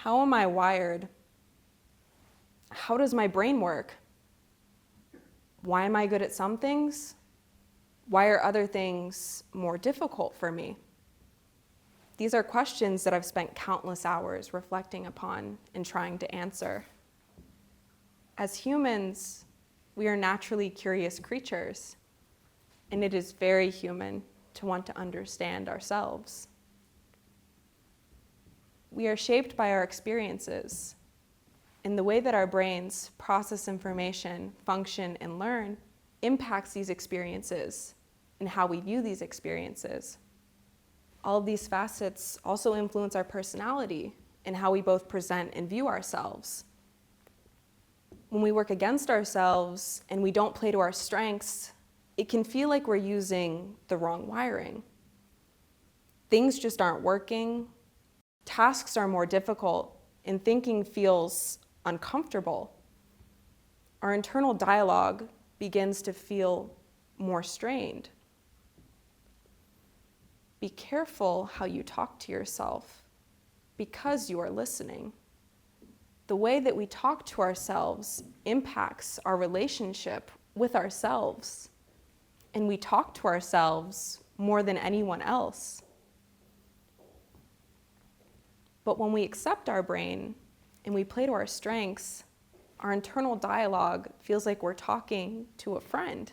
How am I wired? How does my brain work? Why am I good at some things? Why are other things more difficult for me? These are questions that I've spent countless hours reflecting upon and trying to answer. As humans, we are naturally curious creatures, and it is very human to want to understand ourselves. We are shaped by our experiences, and the way that our brains process information, function, and learn impacts these experiences and how we view these experiences. All of these facets also influence our personality and how we both present and view ourselves. When we work against ourselves and we don't play to our strengths, it can feel like we're using the wrong wiring. Things just aren't working, tasks are more difficult, and thinking feels uncomfortable. Our internal dialogue begins to feel more strained. Be careful how you talk to yourself because you are listening. The way that we talk to ourselves impacts our relationship with ourselves, and we talk to ourselves more than anyone else. But when we accept our brain and we play to our strengths, our internal dialogue feels like we're talking to a friend.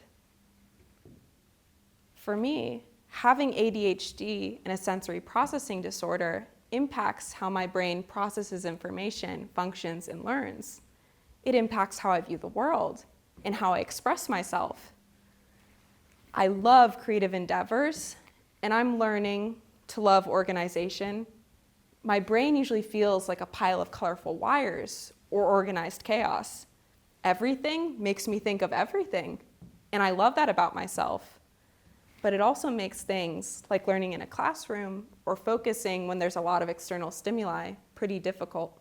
For me, having ADHD and a sensory processing disorder impacts how my brain processes information, functions, and learns. It impacts how I view the world and how I express myself. I love creative endeavors, and I'm learning to love organization. My brain usually feels like a pile of colorful wires or organized chaos. Everything makes me think of everything, and I love that about myself. But it also makes things like learning in a classroom or focusing when there's a lot of external stimuli pretty difficult.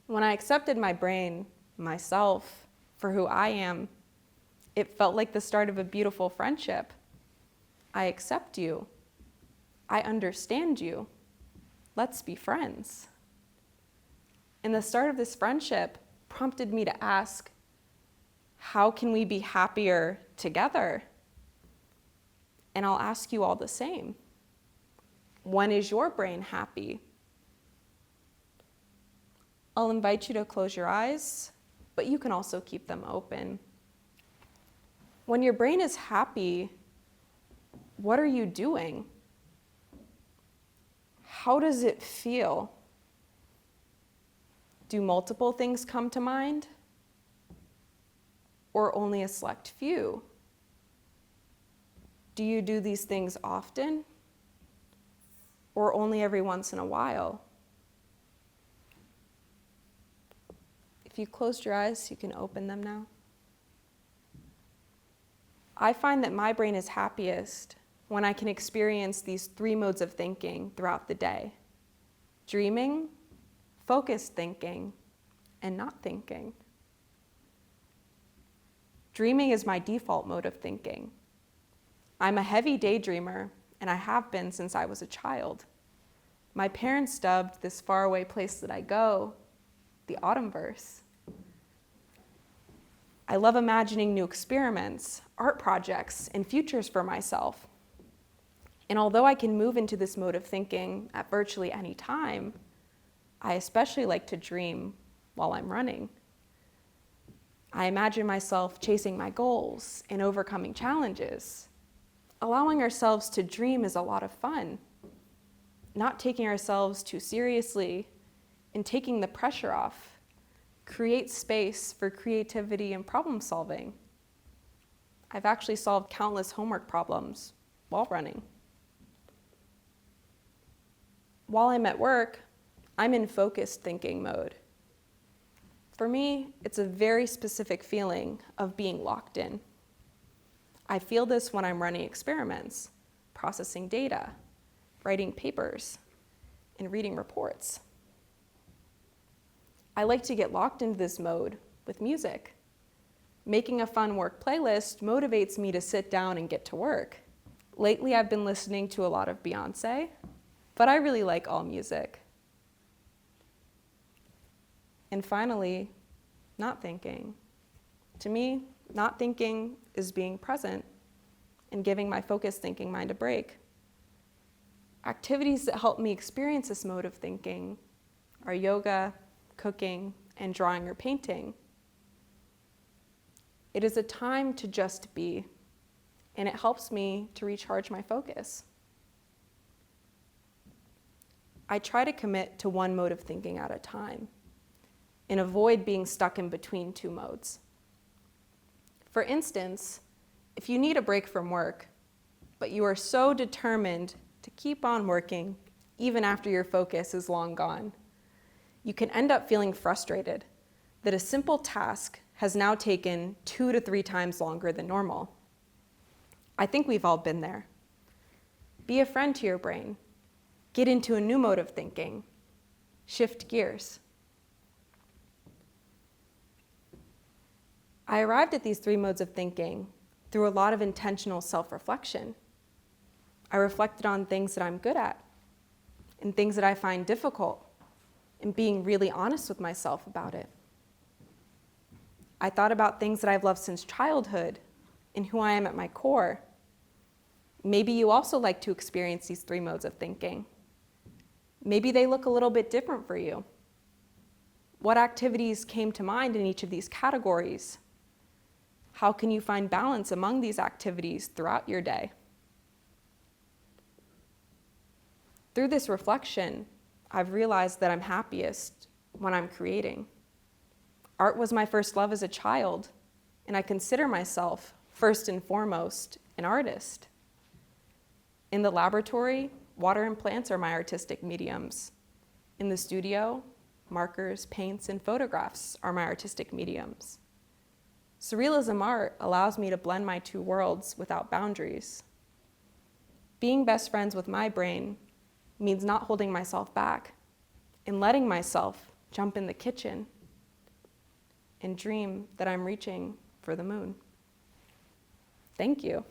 When I accepted my brain, myself, for who I am, it felt like the start of a beautiful friendship. I accept you. I understand you. Let's be friends. And the start of this friendship prompted me to ask, how can we be happier together? And I'll ask you all the same. When is your brain happy? I'll invite you to close your eyes, but you can also keep them open. When your brain is happy, what are you doing? How does it feel? Do multiple things come to mind? Or only a select few? Do you do these things often? Or only every once in a while? If you closed your eyes, you can open them now. I find that my brain is happiest when I can experience these 3 modes of thinking throughout the day: dreaming, focused thinking, and not thinking. Dreaming is my default mode of thinking. I'm a heavy daydreamer, and I have been since I was a child. My parents dubbed this faraway place that I go the Autumnverse. I love imagining new experiments, art projects, and futures for myself. And although I can move into this mode of thinking at virtually any time, I especially like to dream while I'm running. I imagine myself chasing my goals and overcoming challenges. Allowing ourselves to dream is a lot of fun. Not taking ourselves too seriously and taking the pressure off creates space for creativity and problem solving. I've actually solved countless homework problems while running. While I'm at work, I'm in focused thinking mode. For me, it's a very specific feeling of being locked in. I feel this when I'm running experiments, processing data, writing papers, and reading reports. I like to get locked into this mode with music. Making a fun work playlist motivates me to sit down and get to work. Lately, I've been listening to a lot of Beyonce, but I really like all music. And finally, not thinking. To me, not thinking is being present and giving my focused thinking mind a break. Activities that help me experience this mode of thinking are yoga, cooking, and drawing or painting. It is a time to just be, and it helps me to recharge my focus. I try to commit to one mode of thinking at a time and avoid being stuck in between two modes. For instance, if you need a break from work, but you are so determined to keep on working even after your focus is long gone, you can end up feeling frustrated that a simple task has now taken 2 to 3 times longer than normal. I think we've all been there. Be a friend to your brain. Get into a new mode of thinking. Shift gears. I arrived at these 3 modes of thinking through a lot of intentional self-reflection. I reflected on things that I'm good at and things that I find difficult, and being really honest with myself about it. I thought about things that I've loved since childhood and who I am at my core. Maybe you also like to experience these 3 modes of thinking. Maybe they look a little bit different for you. What activities came to mind in each of these categories? How can you find balance among these activities throughout your day? Through this reflection, I've realized that I'm happiest when I'm creating. Art was my first love as a child, and I consider myself, first and foremost, an artist. In the laboratory, water and plants are my artistic mediums. In the studio, markers, paints, and photographs are my artistic mediums. Surrealism art allows me to blend my 2 worlds without boundaries. Being best friends with my brain means not holding myself back and letting myself jump in the kitchen and dream that I'm reaching for the moon. Thank you.